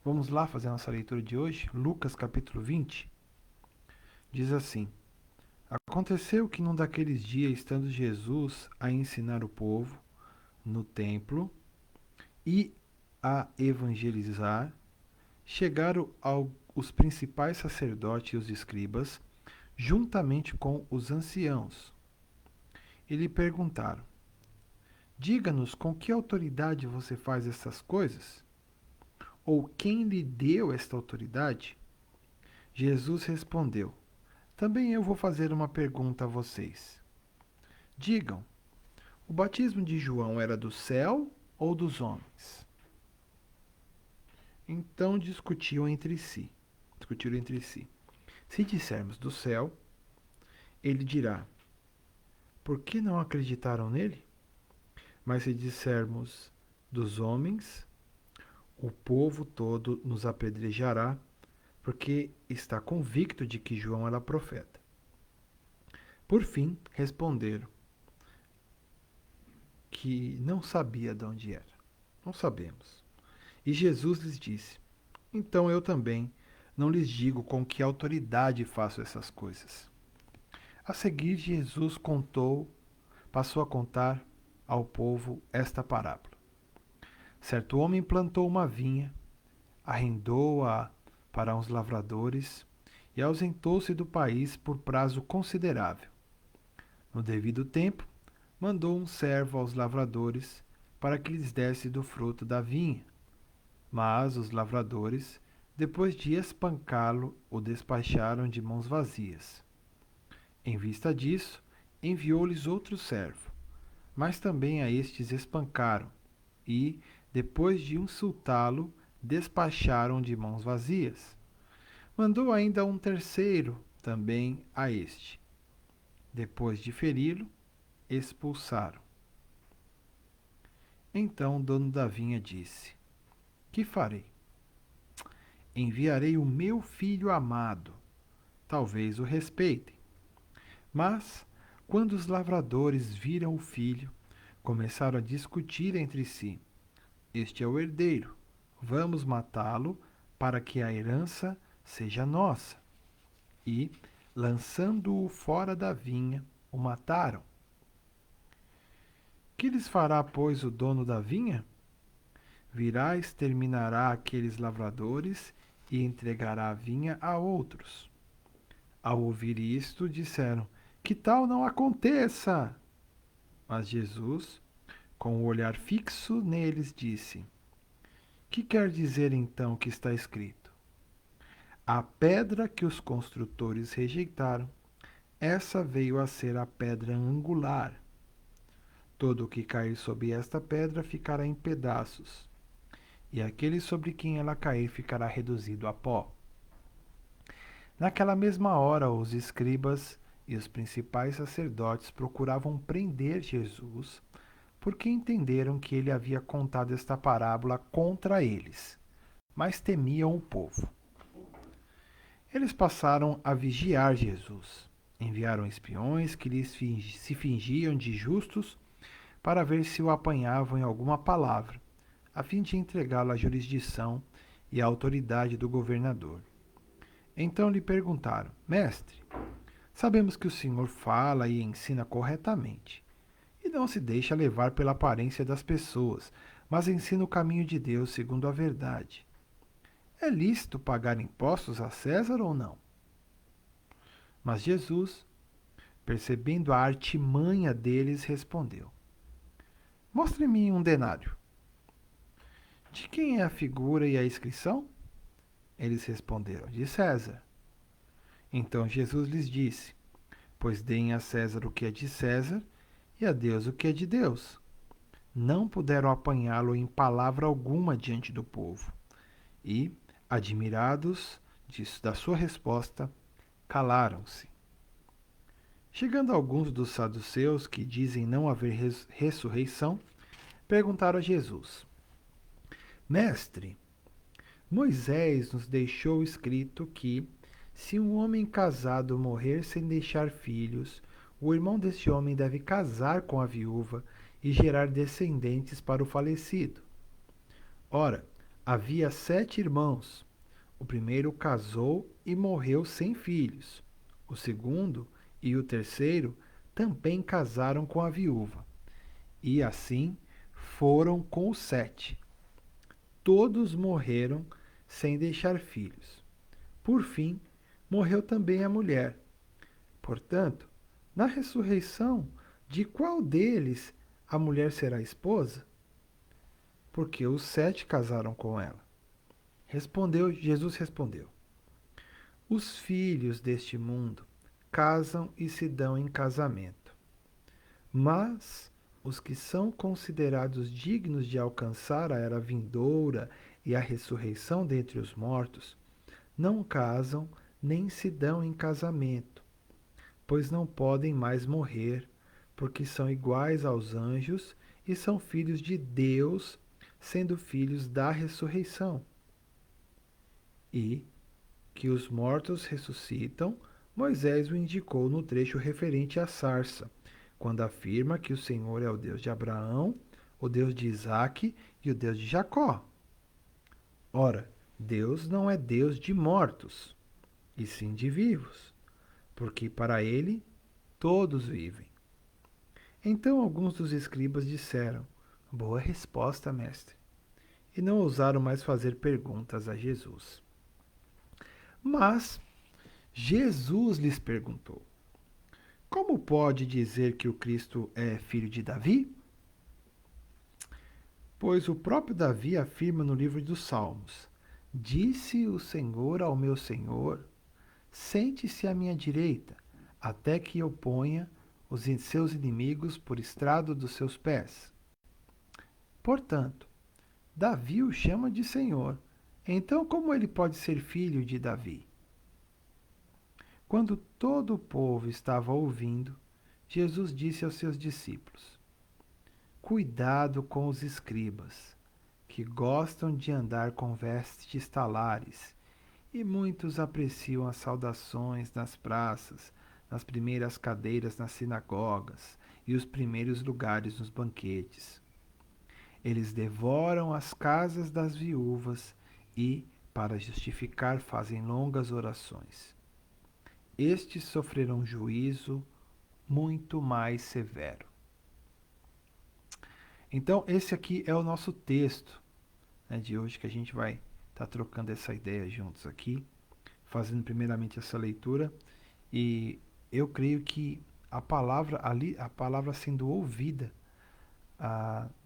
Vamos lá fazer a nossa leitura de hoje? Lucas capítulo 20 diz assim: Aconteceu que num daqueles dias, estando Jesus a ensinar o povo no templo e a evangelizar, chegaram os principais sacerdotes e os escribas, juntamente com os anciãos, e lhe perguntaram: Diga-nos com que autoridade você faz essas coisas? Ou quem lhe deu esta autoridade? Jesus respondeu: Também eu vou fazer uma pergunta a vocês. Digam, o batismo de João era do céu ou dos homens? Então discutiram entre si. Se dissermos do céu, ele dirá: Por que não acreditaram nele? Mas se dissermos dos homens, o povo todo nos apedrejará, porque está convicto de que João era profeta. Por fim, responderam que não sabia de onde era. Não sabemos. E Jesus lhes disse: Então eu também não lhes digo com que autoridade faço essas coisas. A seguir, Jesus passou a contar ao povo esta parábola. Certo homem plantou uma vinha, arrendou-a para uns lavradores e ausentou-se do país por prazo considerável. No devido tempo, mandou um servo aos lavradores para que lhes desse do fruto da vinha. Mas os lavradores, depois de espancá-lo, o despacharam de mãos vazias. Em vista disso, enviou-lhes outro servo, mas também a estes espancaram e, depois de insultá-lo, despacharam de mãos vazias. Mandou ainda um terceiro também a este. Depois de feri-lo, expulsaram. Então o dono da vinha disse: Que farei? Enviarei o meu filho amado. Talvez o respeitem. Mas, quando os lavradores viram o filho, começaram a discutir entre si: Este é o herdeiro. Vamos matá-lo para que a herança seja nossa. E, lançando-o fora da vinha, o mataram. Que lhes fará, pois, o dono da vinha? Virá, exterminará aqueles lavradores e entregará a vinha a outros. Ao ouvir isto, disseram: Que tal não aconteça? Mas Jesus, com o olhar fixo neles, disse: Que quer dizer então o que está escrito? A pedra que os construtores rejeitaram, essa veio a ser a pedra angular. Todo o que cair sob esta pedra ficará em pedaços, e aquele sobre quem ela cair ficará reduzido a pó. Naquela mesma hora, os escribas e os principais sacerdotes procuravam prender Jesus, porque entenderam que ele havia contado esta parábola contra eles, mas temiam o povo. Eles passaram a vigiar Jesus. Enviaram espiões que se fingiam de justos para ver se o apanhavam em alguma palavra, a fim de entregá-lo à jurisdição e à autoridade do governador. Então lhe perguntaram: Mestre, sabemos que o Senhor fala e ensina corretamente, e não se deixa levar pela aparência das pessoas, mas ensina o caminho de Deus segundo a verdade. É lícito pagar impostos a César ou não? Mas Jesus, percebendo a artimanha deles, respondeu: Mostre-me um denário. De quem é a figura e a inscrição? Eles responderam: De César. Então Jesus lhes disse: Pois deem a César o que é de César e a Deus o que é de Deus. Não puderam apanhá-lo em palavra alguma diante do povo. E, admirados da sua resposta, calaram-se. Chegando alguns dos saduceus, que dizem não haver ressurreição, perguntaram a Jesus: Mestre, Moisés nos deixou escrito que, se um homem casado morrer sem deixar filhos, o irmão desse homem deve casar com a viúva e gerar descendentes para o falecido. Ora, Havia 7 irmãos. O primeiro casou e morreu sem filhos. O segundo e o terceiro também casaram com a viúva. E assim foram com os 7. Todos morreram sem deixar filhos. Por fim, morreu também a mulher. Portanto, na ressurreição, de qual deles a mulher será esposa? Porque os 7 casaram com ela. Jesus respondeu: Os filhos deste mundo casam e se dão em casamento, mas os que são considerados dignos de alcançar a era vindoura e a ressurreição dentre os mortos, não casam nem se dão em casamento, pois não podem mais morrer, porque são iguais aos anjos e são filhos de Deus, sendo filhos da ressurreição. E que os mortos ressuscitam, Moisés o indicou no trecho referente à sarça, quando afirma que o Senhor é o Deus de Abraão, o Deus de Isaque e o Deus de Jacó. Ora, Deus não é Deus de mortos, e sim de vivos, porque para ele todos vivem. Então alguns dos escribas disseram: Boa resposta, mestre, e não ousaram mais fazer perguntas a Jesus. Mas Jesus lhes perguntou: Como pode dizer que o Cristo é filho de Davi? Pois o próprio Davi afirma no livro dos Salmos: Disse o Senhor ao meu Senhor: Sente-se à minha direita, até que eu ponha os seus inimigos por estrado dos seus pés. Portanto, Davi o chama de Senhor. Então, como ele pode ser filho de Davi? Quando todo o povo estava ouvindo, Jesus disse aos seus discípulos: Cuidado com os escribas, que gostam de andar com vestes talares, e muitos apreciam as saudações nas praças, nas primeiras cadeiras nas sinagogas e os primeiros lugares nos banquetes. Eles devoram as casas das viúvas e, para justificar, fazem longas orações. Estes sofrerão juízo muito mais severo. Então, esse aqui é o nosso texto, né, de hoje, que a gente vai estar trocando essa ideia juntos aqui, fazendo primeiramente essa leitura. E eu creio que a palavra ali, a palavra sendo ouvida,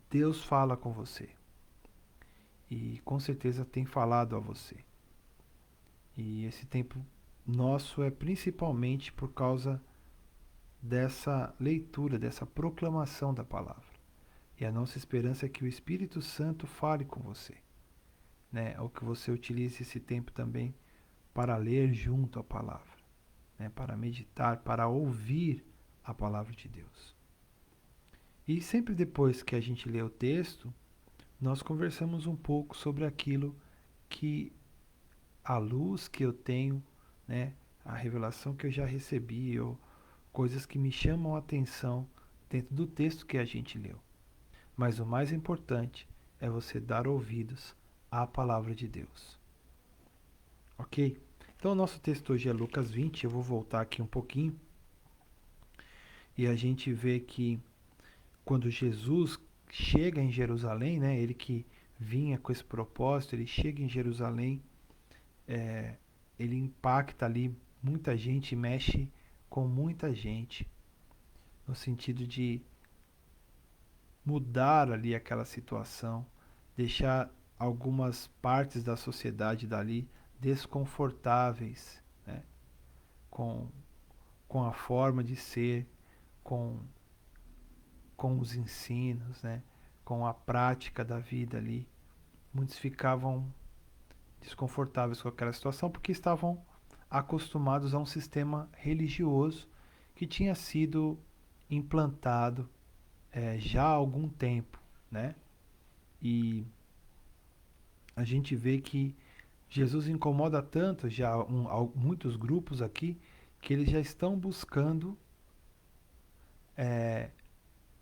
Deus fala com você. E com certeza tem falado a você. E esse tempo nosso é principalmente por causa dessa leitura, dessa proclamação da palavra. E a nossa esperança é que o Espírito Santo fale com você, né? Ou que você utilize esse tempo também para ler junto à palavra, né? Para meditar, para ouvir a palavra de Deus. E sempre depois que a gente lê o texto, nós conversamos um pouco sobre aquilo que a luz que eu tenho, né? A revelação que eu já recebi, ou coisas que me chamam a atenção dentro do texto que a gente leu. Mas o mais importante é você dar ouvidos à palavra de Deus. Ok? Então, o nosso texto hoje é Lucas 20. Eu vou voltar aqui um pouquinho. E a gente vê que quando Jesus chega em Jerusalém, né, ele que vinha com esse propósito, ele chega em Jerusalém, ele impacta ali muita gente, mexe com muita gente, no sentido de mudar ali aquela situação, deixar algumas partes da sociedade dali desconfortáveis, né? com, com a forma de ser, com, com os ensinos, né? Com a prática da vida ali. Muitos ficavam desconfortáveis com aquela situação porque estavam acostumados a um sistema religioso que tinha sido implantado já há algum tempo, né? E a gente vê que Jesus incomoda tanto já muitos grupos aqui que eles já estão buscando é,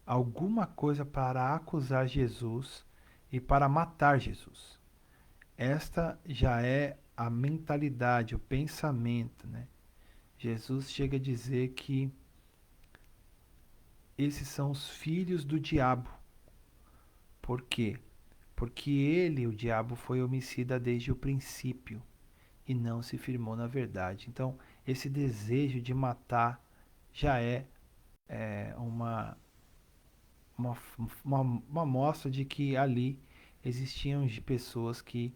alguma coisa para acusar Jesus e para matar Jesus. Esta já é a mentalidade, o pensamento, né? Jesus chega a dizer que esses são os filhos do diabo. Por quê? Porque ele, o diabo, foi homicida desde o princípio e não se firmou na verdade. Então, esse desejo de matar já é uma, uma mostra de que ali existiam pessoas que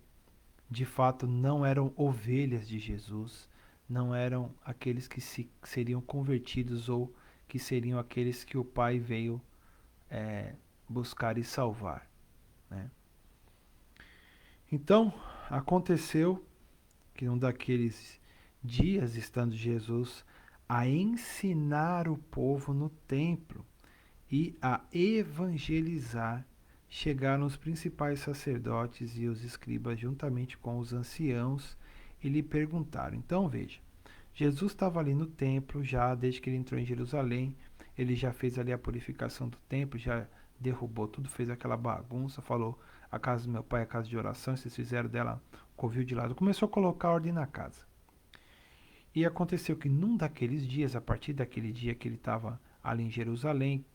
de fato não eram ovelhas de Jesus, não eram aqueles que seriam convertidos ou que seriam aqueles que o Pai veio é, buscar e salvar, né? Então, aconteceu que um daqueles dias, estando Jesus a ensinar o povo no templo e a evangelizar, chegaram os principais sacerdotes e os escribas juntamente com os anciãos e lhe perguntaram. Então veja, Jesus estava ali no templo já desde que ele entrou em Jerusalém, ele já fez ali a purificação do templo, já derrubou tudo, fez aquela bagunça, falou: a casa do meu pai é casa de oração, e vocês fizeram dela covil de lado. Começou a colocar ordem na casa. E aconteceu que num daqueles dias, a partir daquele dia que ele estava ali em Jerusalém,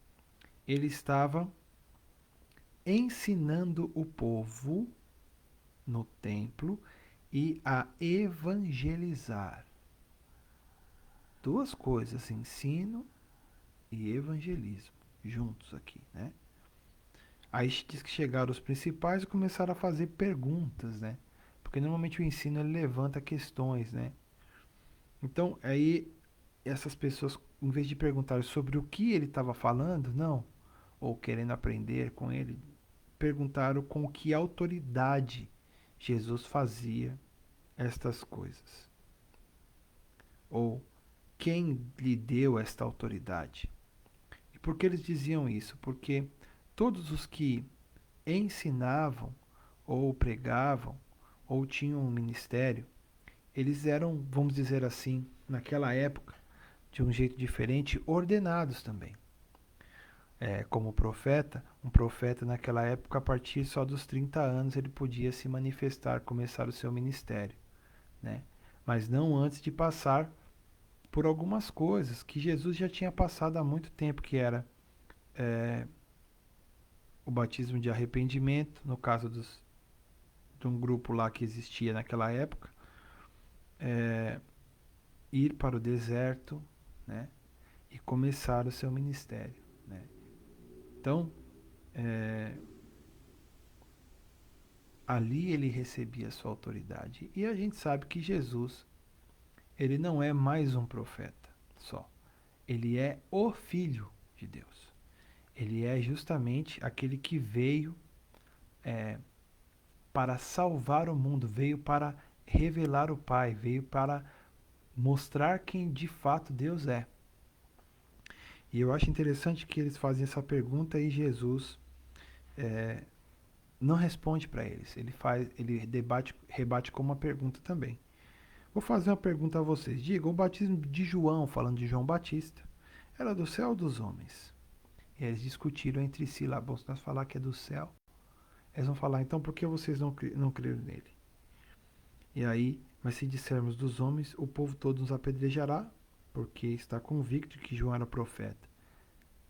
ele estava ensinando o povo no templo e a evangelizar. Duas coisas, ensino e evangelismo, juntos aqui, né? Aí diz que chegaram os principais e começaram a fazer perguntas, né? Porque normalmente o ensino ele levanta questões, né? Então, aí essas pessoas, em vez de perguntar sobre o que ele estava falando, não, ou querendo aprender com ele, perguntaram com que autoridade Jesus fazia estas coisas. Ou quem lhe deu esta autoridade? E por que eles diziam isso? Porque todos os que ensinavam, ou pregavam, ou tinham um ministério, eles eram, vamos dizer assim, naquela época, de um jeito diferente, ordenados também. Como profeta, um profeta naquela época, a partir só dos 30 anos, ele podia se manifestar, começar o seu ministério, né? Mas não antes de passar por algumas coisas que Jesus já tinha passado há muito tempo, que era o batismo de arrependimento, no caso de um grupo lá que existia naquela época, ir para o deserto, né? E começar o seu ministério, né? Então, ali ele recebia a sua autoridade. E a gente sabe que Jesus, ele não é mais um profeta só. Ele é o Filho de Deus. Ele é justamente aquele que veio para salvar o mundo, veio para revelar o Pai, veio para mostrar quem de fato Deus é. E eu acho interessante que eles fazem essa pergunta e Jesus não responde para eles. Ele rebate com uma pergunta também. Vou fazer uma pergunta a vocês. Diga, o batismo de João, falando de João Batista, era do céu ou dos homens? E eles discutiram entre si lá. Bom, se nós falar que é do céu, eles vão falar, então por que vocês não creram nele? E aí, mas se dissermos dos homens, o povo todo nos apedrejará, porque está convicto que João era profeta.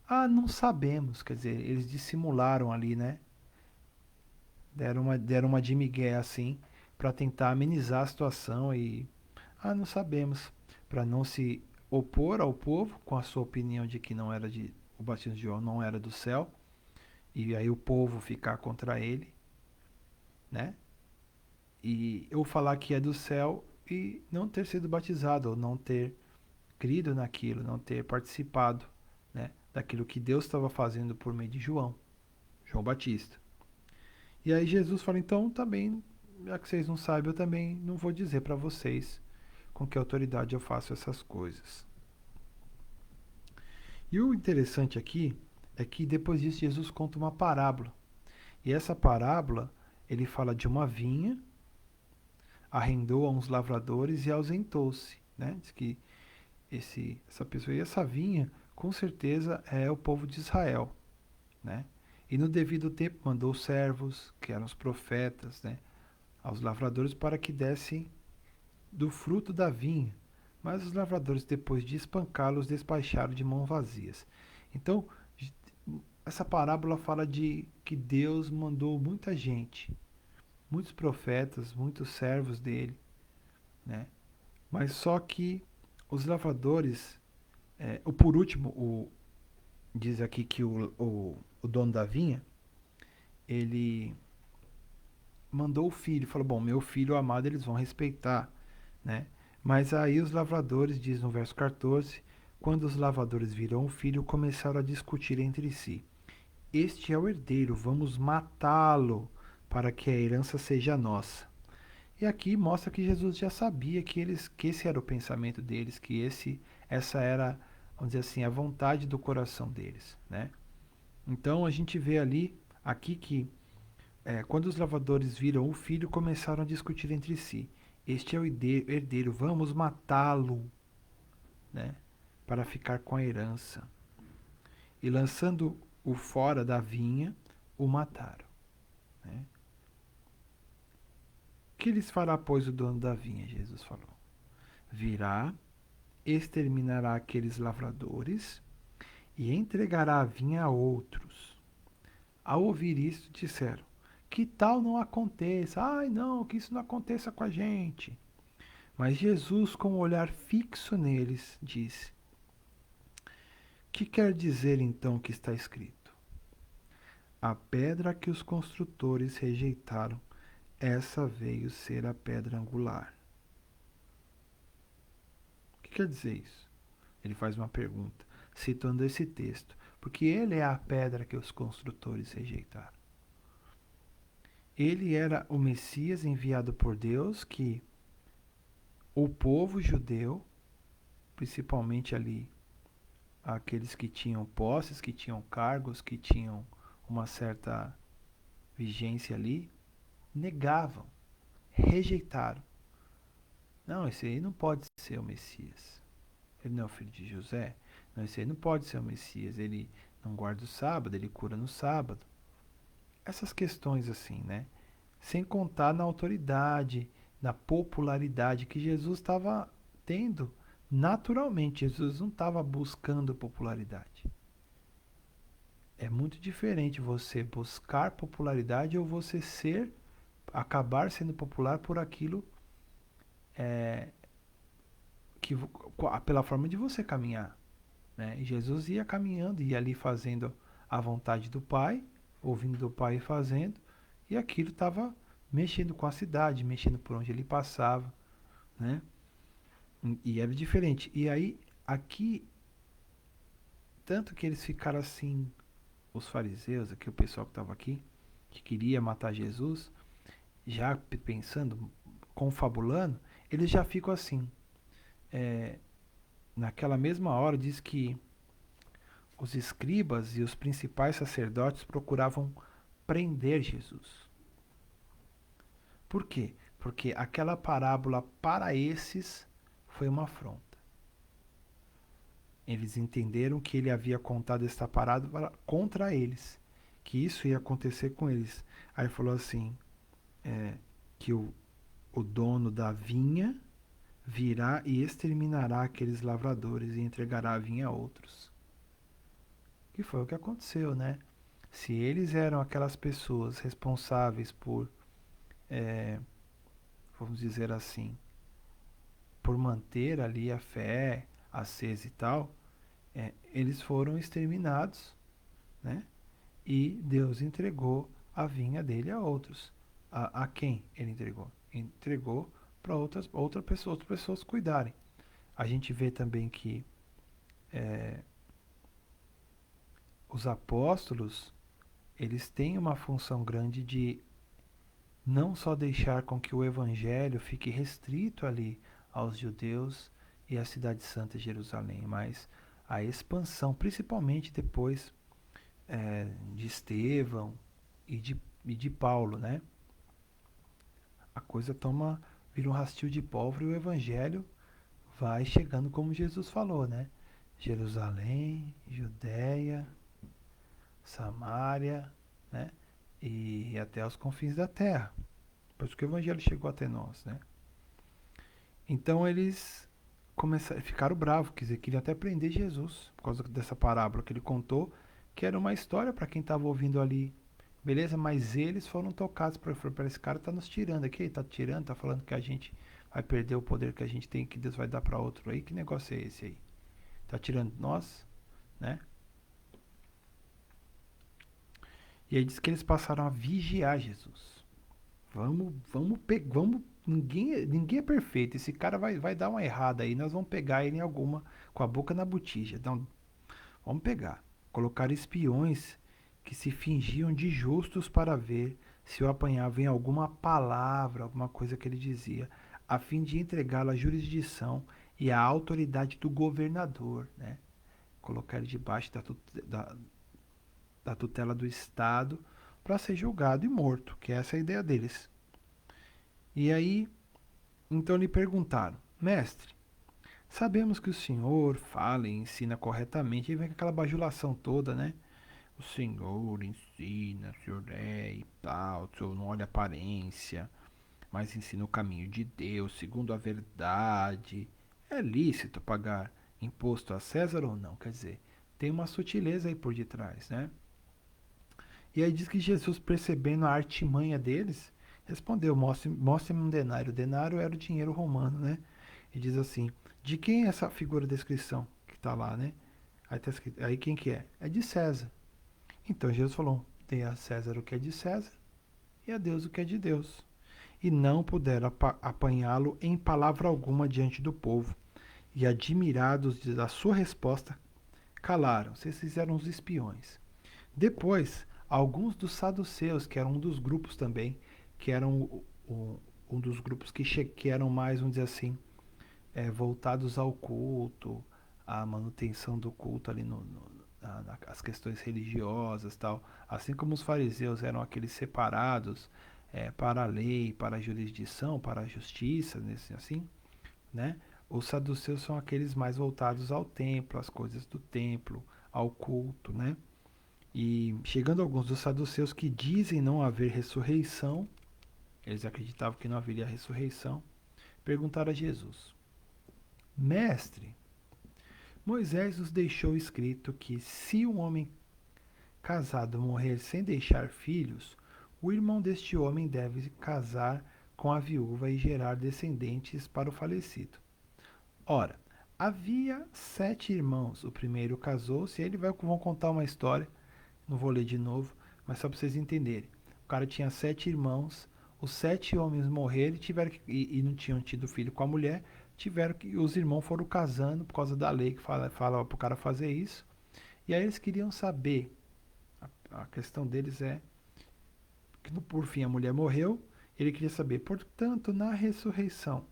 Ah, não sabemos, quer dizer, eles dissimularam ali, né? Deram uma de migué assim, para tentar amenizar a situação e. Ah, não sabemos. Para não se opor ao povo com a sua opinião de que não era de. O batismo de João não era do céu, e aí o povo ficar contra ele, né? E eu falar que é do céu e não ter sido batizado, ou não ter crido naquilo, não ter participado, né, daquilo que Deus estava fazendo por meio de João Batista. E aí Jesus fala, então também, já que vocês não sabem, eu também não vou dizer para vocês com que autoridade eu faço essas coisas. E o interessante aqui é que depois disso Jesus conta uma parábola. E essa parábola, ele fala de uma vinha, arrendou a uns lavradores e ausentou-se, né? Diz que essa pessoa e essa vinha, com certeza é o povo de Israel, né? E no devido tempo mandou servos, que eram os profetas, né, aos lavradores para que dessem do fruto da vinha. Mas os lavradores, depois de espancá-los, despacharam de mãos vazias. Então, essa parábola fala de que Deus mandou muita gente, muitos profetas, muitos servos dele, né? Mas só que os lavradores, por último, diz aqui que o dono da vinha, ele mandou o filho, falou, bom, meu filho amado eles vão respeitar, né? Mas aí os lavradores, diz no verso 14, quando os lavradores viram o filho, começaram a discutir entre si. Este é o herdeiro, vamos matá-lo para que a herança seja nossa. E aqui mostra que Jesus já sabia que esse era o pensamento deles, que essa era, vamos dizer assim, a vontade do coração deles, né? Então a gente vê ali, aqui que quando os lavradores viram o filho, começaram a discutir entre si. Este é o herdeiro, vamos matá-lo, né? Para ficar com a herança. E lançando-o fora da vinha, o mataram, né? Que lhes fará, pois, o dono da vinha? Jesus falou. Virá, exterminará aqueles lavradores e entregará a vinha a outros. Ao ouvir isto, disseram: que tal não aconteça? Ai, não, que isso não aconteça com a gente. Mas Jesus, com um olhar fixo neles, disse: que quer dizer então o que está escrito? A pedra que os construtores rejeitaram, essa veio ser a pedra angular. O que quer dizer isso? Ele faz uma pergunta, citando esse texto, porque ele é a pedra que os construtores rejeitaram. Ele era o Messias enviado por Deus, que o povo judeu, principalmente ali aqueles que tinham posses, que tinham cargos, que tinham uma certa vigência ali, negavam, rejeitaram. Não, esse aí não pode ser o Messias. Ele não é o filho de José. Não, esse aí não pode ser o Messias. Ele não guarda o sábado, ele cura no sábado. Essas questões assim, né? Sem contar na autoridade, na popularidade que Jesus estava tendo naturalmente. Jesus não estava buscando popularidade. É muito diferente você buscar popularidade ou você acabar sendo popular por aquilo é, que pela forma de você caminhar, né? E Jesus ia caminhando, ia ali fazendo a vontade do Pai, ouvindo do Pai e fazendo, e aquilo estava mexendo com a cidade, mexendo por onde ele passava, né? E era diferente. E aí, aqui, tanto que eles ficaram assim, os fariseus, aqui o pessoal que estava aqui, que queria matar Jesus, já pensando, confabulando, eles já ficam assim. É, naquela mesma hora, diz que os escribas e os principais sacerdotes procuravam prender Jesus. Por quê? Porque aquela parábola para esses foi uma afronta. Eles entenderam que ele havia contado esta parábola contra eles, que isso ia acontecer com eles. Aí falou assim, que o dono da vinha virá e exterminará aqueles lavradores e entregará a vinha a outros. Que foi o que aconteceu, né? Se eles eram aquelas pessoas responsáveis por, vamos dizer assim, por manter ali a fé acesa e tal, eles foram exterminados, né? E Deus entregou a vinha dele a outros. A quem ele entregou? Entregou para outras pessoas cuidarem. A gente vê também que os apóstolos, eles têm uma função grande de não só deixar com que o evangelho fique restrito ali aos judeus e à cidade santa de Jerusalém, mas a expansão, principalmente depois de Estevão e de Paulo, né? A coisa vira um rastil de pólvora e o evangelho vai chegando como Jesus falou, né? Jerusalém, Judéia, Samaria, né? E até os confins da terra. Por isso que o evangelho chegou até nós, né? Então eles ficaram bravos, quer dizer, queriam até prender Jesus por causa dessa parábola que ele contou, que era uma história para quem estava ouvindo ali. Beleza? Mas eles foram tocados para esse cara tá nos tirando aqui, tá tirando, tá falando que a gente vai perder o poder que a gente tem, que Deus vai dar para outro aí. Que negócio é esse aí? Tá tirando nós, né? E aí diz que eles passaram a vigiar Jesus. Vamos, ninguém é perfeito. Esse cara vai dar uma errada aí, nós vamos pegar ele em alguma com a boca na botija. Então, vamos pegar. Colocar espiões que se fingiam de justos para ver se o apanhava em alguma palavra, alguma coisa que ele dizia, a fim de entregá-lo à jurisdição e à autoridade do governador, né? Colocar ele debaixo da tutela do Estado para ser julgado e morto, que essa é a ideia deles. E aí, então lhe perguntaram, mestre, sabemos que o senhor fala e ensina corretamente, e vem com aquela bajulação toda, né? O Senhor ensina, o Senhor é e tal, o Senhor não olha a aparência, mas ensina o caminho de Deus, segundo a verdade. É lícito pagar imposto a César ou não? Quer dizer, tem uma sutileza aí por detrás, né? E aí diz que Jesus, percebendo a artimanha deles, respondeu: mostre-me um denário. O denário era o dinheiro romano, né? E diz assim: de quem é essa figura de descrição que está lá, né? Aí, tá escrito, aí quem que é? É de César. Então Jesus falou: dê a César o que é de César e a Deus o que é de Deus. E não puderam apanhá-lo em palavra alguma diante do povo. E admirados da sua resposta, calaram-se. Esses eram os espiões. Depois, alguns dos saduceus, que eram um dos grupos também, que eram um dos grupos que eram mais, vamos dizer assim, voltados ao culto, à manutenção do culto ali as questões religiosas tal, assim como os fariseus eram aqueles separados para a lei, para a jurisdição, para a justiça, assim, né? Os saduceus são aqueles mais voltados ao templo, às coisas do templo, ao culto, né? E chegando alguns dos saduceus que dizem não haver ressurreição, eles acreditavam que não haveria ressurreição, perguntaram a Jesus: Mestre, Moisés nos deixou escrito que se um homem casado morrer sem deixar filhos, o irmão deste homem deve casar com a viúva e gerar descendentes para o falecido. Ora, havia 7 irmãos. O primeiro casou-se, vão contar uma história, não vou ler de novo, mas só para vocês entenderem. O cara tinha 7 irmãos, os 7 homens morreram e não tinham tido filho com a mulher, os irmãos foram casando por causa da lei que fala para o cara fazer isso. E aí eles queriam saber, a questão deles é que por fim a mulher morreu, ele queria saber, portanto, na ressurreição,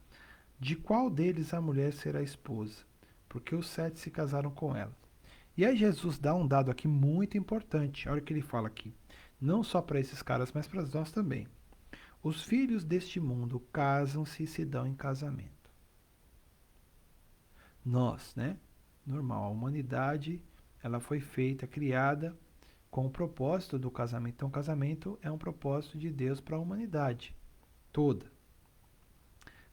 de qual deles a mulher será esposa? Porque os 7 se casaram com ela. E aí Jesus dá um dado aqui muito importante. Olha o que ele fala aqui. Não só para esses caras, mas para nós também. Os filhos deste mundo casam-se e se dão em casamento. Nós, né? Normal, a humanidade, ela foi feita, criada com o propósito do casamento. Então, o casamento é um propósito de Deus para a humanidade toda.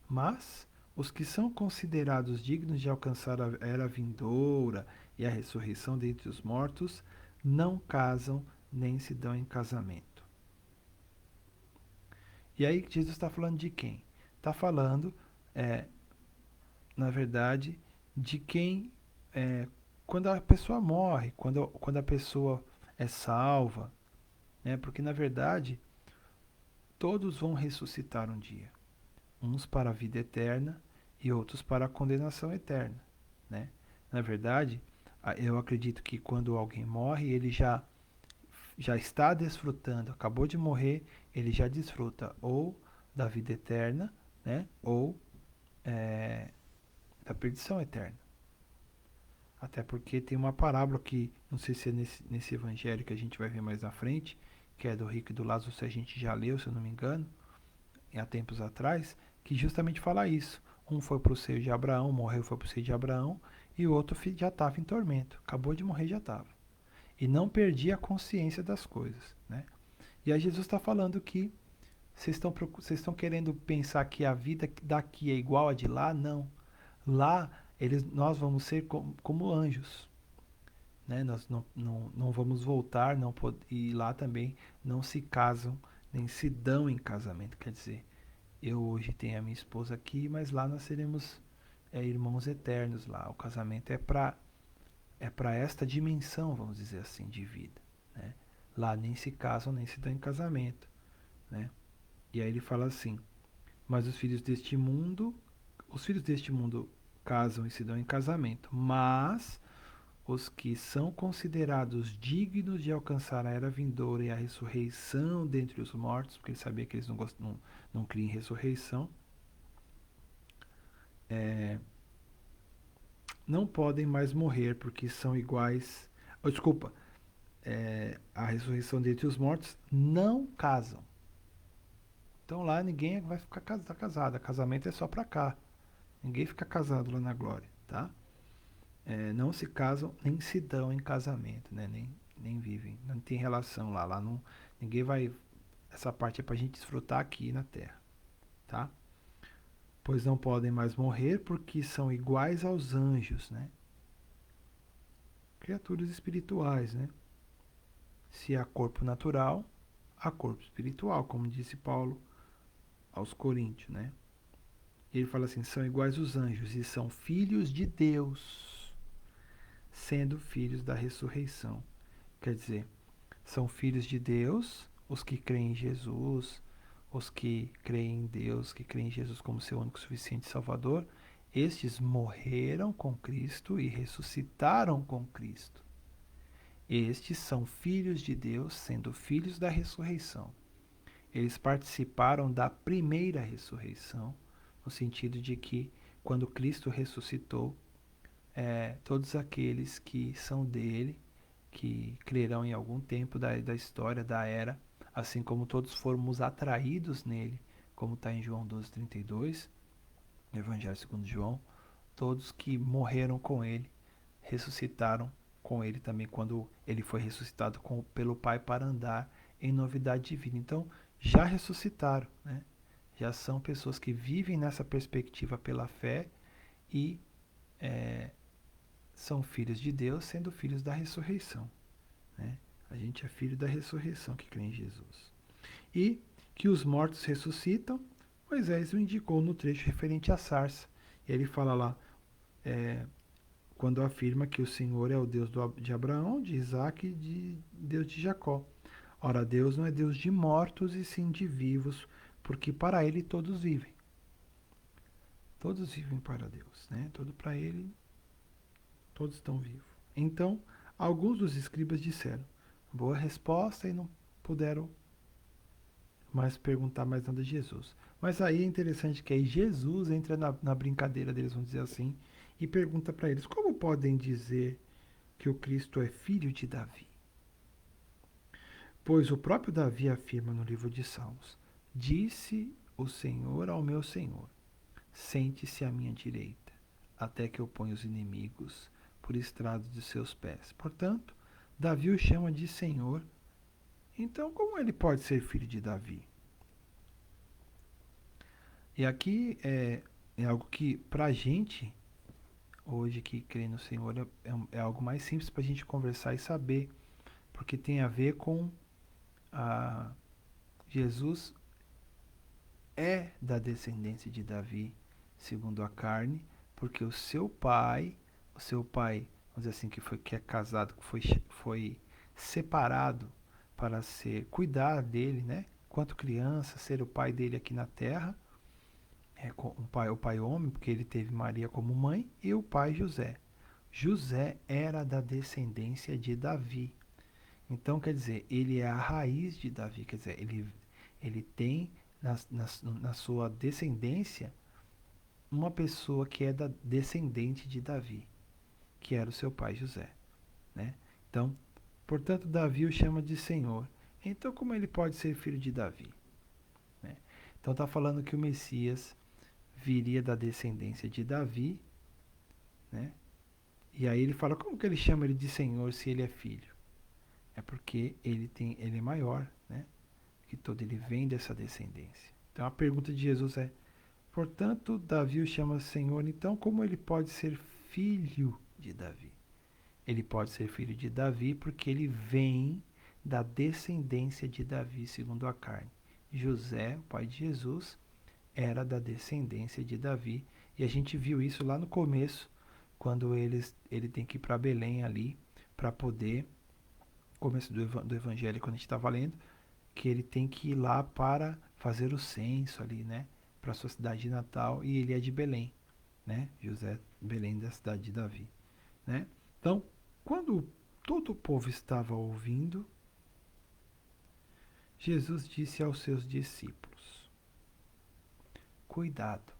Mas os que são considerados dignos de alcançar a era vindoura e a ressurreição dentre os mortos não casam nem se dão em casamento. E aí Jesus está falando de quem? Está falando, na verdade, de quem, quando a pessoa morre, quando a pessoa é salva, né? Porque na verdade todos vão ressuscitar um dia, uns para a vida eterna e outros para a condenação eterna, né? Na verdade, eu acredito que quando alguém morre, ele já está desfrutando, acabou de morrer, ele já desfruta ou da vida eterna, né? Ou da perdição eterna. Até porque tem uma parábola que, não sei se é nesse evangelho que a gente vai ver mais na frente, que é do rico e do Lázaro, se a gente já leu, se eu não me engano, há tempos atrás, que justamente fala isso. Um foi para o seio de Abraão, morreu, foi para o seio de Abraão, e o outro já estava em tormento. Acabou de morrer, já estava. E não perdia a consciência das coisas, né? E aí Jesus está falando que Vocês estão querendo pensar que a vida daqui é igual a de lá? Não. Lá nós vamos ser como anjos, né? Nós não vamos voltar, e lá também não se casam, nem se dão em casamento. Quer dizer, eu hoje tenho a minha esposa aqui, mas lá nós seremos irmãos eternos lá. O casamento é para esta dimensão, vamos dizer assim, de vida, né? Lá nem se casam, nem se dão em casamento, né? E aí ele fala assim: mas os filhos deste mundo casam e se dão em casamento, mas os que são considerados dignos de alcançar a era vindoura e a ressurreição dentre os mortos, porque ele sabia que eles não criam em ressurreição, não podem mais morrer, porque são iguais. Oh, desculpa, a ressurreição dentre os mortos não casam. Então lá ninguém vai ficar casado. Casamento é só pra cá. Ninguém fica casado lá na glória, tá? Não se casam nem se dão em casamento, né? Nem vivem, não tem relação lá. Lá não, ninguém vai. Essa parte é pra gente desfrutar aqui na terra, tá? Pois não podem mais morrer porque são iguais aos anjos, né? Criaturas espirituais, né? Se há corpo natural, há corpo espiritual, como disse Paulo aos Coríntios, né? E ele fala assim: são iguais os anjos e são filhos de Deus, sendo filhos da ressurreição. Quer dizer, são filhos de Deus os que creem em Jesus, os que creem em Deus, que creem em Jesus como seu único suficiente Salvador. Estes morreram com Cristo e ressuscitaram com Cristo. Estes são filhos de Deus, sendo filhos da ressurreição. Eles participaram da primeira ressurreição, no sentido de que, quando Cristo ressuscitou, todos aqueles que são dele, que crerão em algum tempo da história, da era, assim como todos fomos atraídos nele, como está em João 12:32, no Evangelho segundo João, todos que morreram com ele, ressuscitaram com ele também, quando ele foi ressuscitado pelo Pai para andar em novidade de vida. Então, já ressuscitaram, né? Já são pessoas que vivem nessa perspectiva pela fé e são filhos de Deus, sendo filhos da ressurreição, né? A gente é filho da ressurreição que crê em Jesus. E que os mortos ressuscitam, Moisés o indicou no trecho referente à sarça. E ele fala lá, quando afirma que o Senhor é o Deus de Abraão, de Isaac e de Deus de Jacó. Ora, Deus não é Deus de mortos e sim de vivos, porque para ele todos vivem. Todos vivem para Deus, né? Todo para ele, todos estão vivos. Então, alguns dos escribas disseram: boa resposta, e não puderam mais perguntar mais nada a Jesus. Mas aí é interessante que aí Jesus entra na brincadeira deles, vamos dizer assim, e pergunta para eles: como podem dizer que o Cristo é filho de Davi? Pois o próprio Davi afirma no livro de Salmos: disse o Senhor ao meu Senhor: sente-se à minha direita, até que eu ponha os inimigos por estrado de seus pés. Portanto, Davi o chama de Senhor. Então, como ele pode ser filho de Davi? E aqui é algo que, para a gente, hoje que crê no Senhor, é algo mais simples para a gente conversar e saber, porque tem a ver com a Jesus é da descendência de Davi, segundo a carne, porque o seu pai, vamos dizer assim, que é casado, que foi separado para cuidar dele, né? Quanto criança, ser o pai dele aqui na terra, o pai homem, porque ele teve Maria como mãe, e o pai José. José era da descendência de Davi. Então, quer dizer, ele é a raiz de Davi, quer dizer, ele tem na sua descendência uma pessoa que é da descendente de Davi, que era o seu pai José, né? Então, portanto, Davi o chama de Senhor. Então, como ele pode ser filho de Davi, né? Então, está falando que o Messias viria da descendência de Davi, né? E aí ele fala: como que ele chama ele de Senhor se ele é filho? É porque ele é maior, né? que todo ele vem dessa descendência. Então a pergunta de Jesus é: portanto, Davi o chama Senhor, então como ele pode ser filho de Davi? Ele pode ser filho de Davi porque ele vem da descendência de Davi segundo a carne. José, o pai de Jesus, era da descendência de Davi. E a gente viu isso lá no começo, quando ele tem que ir para Belém ali, para poder, começo do evangelho, quando a gente estava lendo, que ele tem que ir lá para fazer o censo ali, né? Para sua cidade de Natal, e ele é de Belém, né? José, Belém da cidade de Davi, né? Então, quando todo o povo estava ouvindo, Jesus disse aos seus discípulos: cuidado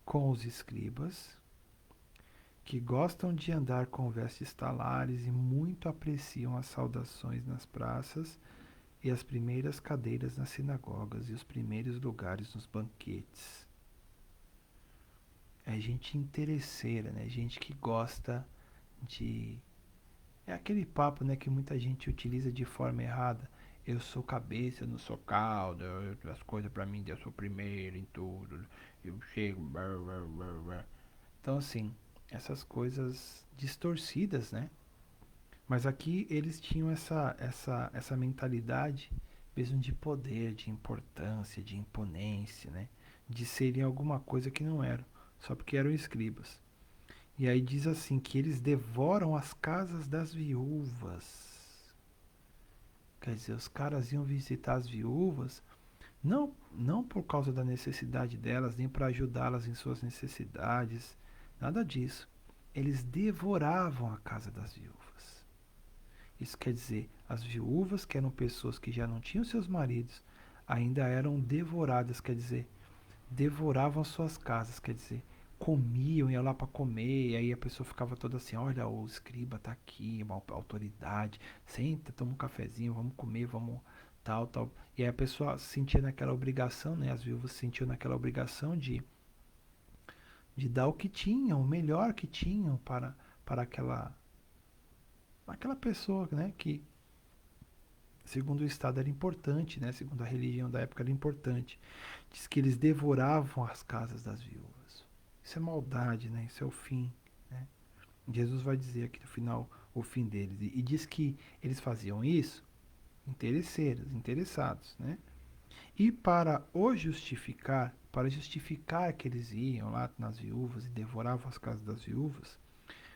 com os escribas, que gostam de andar com vestes talares e muito apreciam as saudações nas praças e as primeiras cadeiras nas sinagogas e os primeiros lugares nos banquetes. É gente interesseira, né? Gente que gosta de... É aquele papo, né, que muita gente utiliza de forma errada. Eu sou cabeça, eu não sou cauda, as coisas pra mim, eu sou primeiro em tudo. Eu chego... Então, assim, essas coisas distorcidas, né? Mas aqui eles tinham essa mentalidade mesmo de poder, de importância, de imponência, né? De serem alguma coisa que não eram, só porque eram escribas. E aí diz assim que eles devoram as casas das viúvas. Quer dizer, os caras iam visitar as viúvas não por causa da necessidade delas, nem para ajudá-las em suas necessidades, nada disso. Eles devoravam a casa das viúvas. Isso quer dizer, as viúvas, que eram pessoas que já não tinham seus maridos, ainda eram devoradas, quer dizer, devoravam suas casas, quer dizer, comiam, iam lá para comer, e aí a pessoa ficava toda assim: olha, o escriba tá aqui, uma autoridade, senta, toma um cafezinho, vamos comer, vamos tal, tal. E aí a pessoa se sentia naquela obrigação, né? As viúvas se sentiam naquela obrigação de dar o que tinham, o melhor que tinham para aquela pessoa, né? Que segundo o Estado era importante, né? Segundo a religião da época era importante. Diz que eles devoravam as casas das viúvas. Isso é maldade, né? Isso é o fim, né? Jesus vai dizer aqui no final o fim deles. E diz que eles faziam isso interesseiros, interessados, né? E para justificar que eles iam lá nas viúvas e devoravam as casas das viúvas,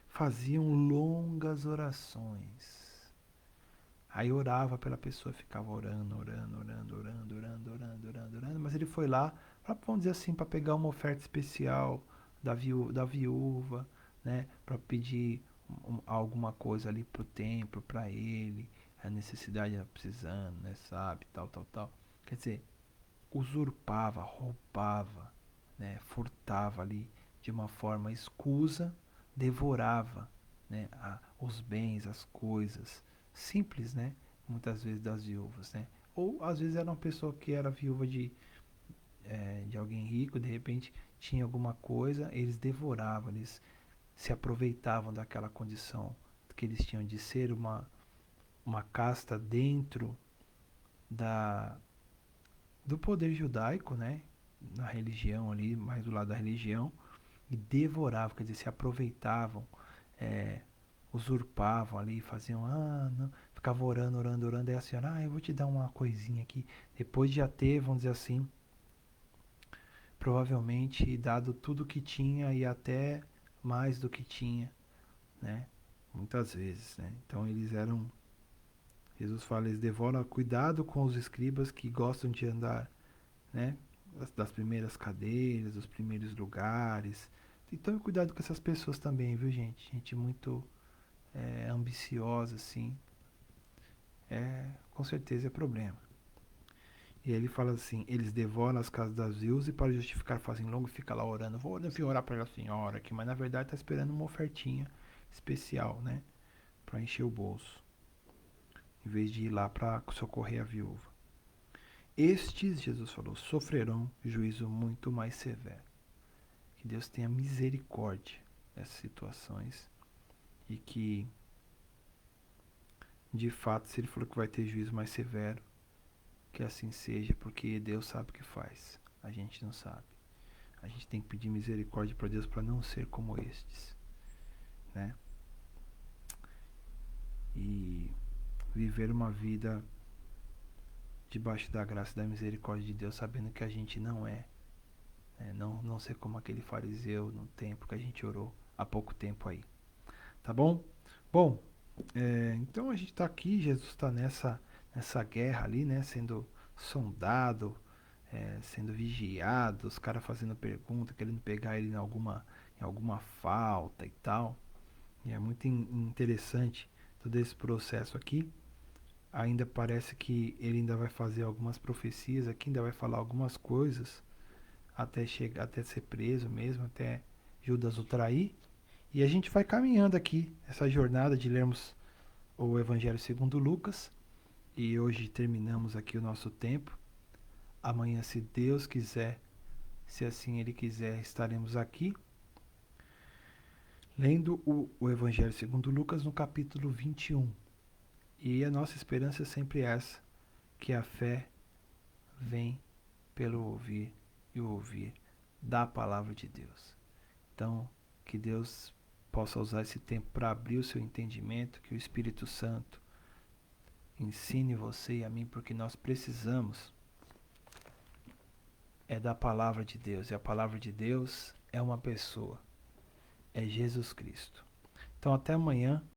faziam longas orações. Aí orava pela pessoa, ficava orando, mas ele foi lá, pra, vamos dizer assim, para pegar uma oferta especial da viúva, né, para pedir alguma coisa ali pro templo, para ele, a necessidade era precisando, né, sabe, tal, tal, tal. Quer dizer, usurpava, roubava, né, furtava ali de uma forma escusa, devorava, né, os bens, as coisas simples, né, muitas vezes das viúvas, né, ou às vezes era uma pessoa que era viúva de alguém rico, de repente tinha alguma coisa, eles devoravam, eles se aproveitavam daquela condição que eles tinham de ser uma casta dentro da do poder judaico, né? Na religião ali, mais do lado da religião, e devoravam, quer dizer, se aproveitavam, é, usurpavam ali, faziam, não, ficavam orando, aí a senhora, eu vou te dar uma coisinha aqui. Depois de já ter, vamos dizer assim, provavelmente dado tudo que tinha e até mais do que tinha, né? Muitas vezes, né? Então eles eram, Jesus fala, eles devoram, cuidado com os escribas que gostam de andar, né? Das primeiras cadeiras, dos primeiros lugares. Então, cuidado com essas pessoas também, viu, gente? Gente muito ambiciosa, assim. Com certeza é problema. E aí ele fala assim: eles devoram as casas das viúvas e para justificar fazem longo fica lá orando. Vou enfim, orar para a senhora aqui, mas na verdade está esperando uma ofertinha especial, né? Para encher o bolso, em vez de ir lá para socorrer a viúva. Estes, Jesus falou, sofrerão juízo muito mais severo. Que Deus tenha misericórdia dessas situações e que De fato, se ele falou que vai ter juízo mais severo, que assim seja, porque Deus sabe o que faz. A gente não sabe. A gente tem que pedir misericórdia para Deus para não ser como estes, né? E viver uma vida debaixo da graça e da misericórdia de Deus, sabendo que a gente não é, né? Não ser como aquele fariseu no tempo que a gente orou há pouco tempo aí. Tá bom? Bom, então a gente está aqui, Jesus está nessa guerra ali, né? Sendo sondado, sendo vigiado, os caras fazendo pergunta, querendo pegar ele em alguma falta e tal. E é muito interessante todo esse processo aqui. Ainda parece que ele ainda vai fazer algumas profecias aqui, ainda vai falar algumas coisas até chegar, até ser preso mesmo, até Judas o trair. E a gente vai caminhando aqui essa jornada de lermos o Evangelho segundo Lucas. E hoje terminamos aqui o nosso tempo. Amanhã, se Deus quiser, se assim Ele quiser, estaremos aqui lendo o Evangelho segundo Lucas no capítulo 21. E a nossa esperança é sempre essa, que a fé vem pelo ouvir e o ouvir da palavra de Deus. Então, que Deus possa usar esse tempo para abrir o seu entendimento, que o Espírito Santo ensine você e a mim, porque nós precisamos da palavra de Deus. E a palavra de Deus é uma pessoa, é Jesus Cristo. Então, até amanhã.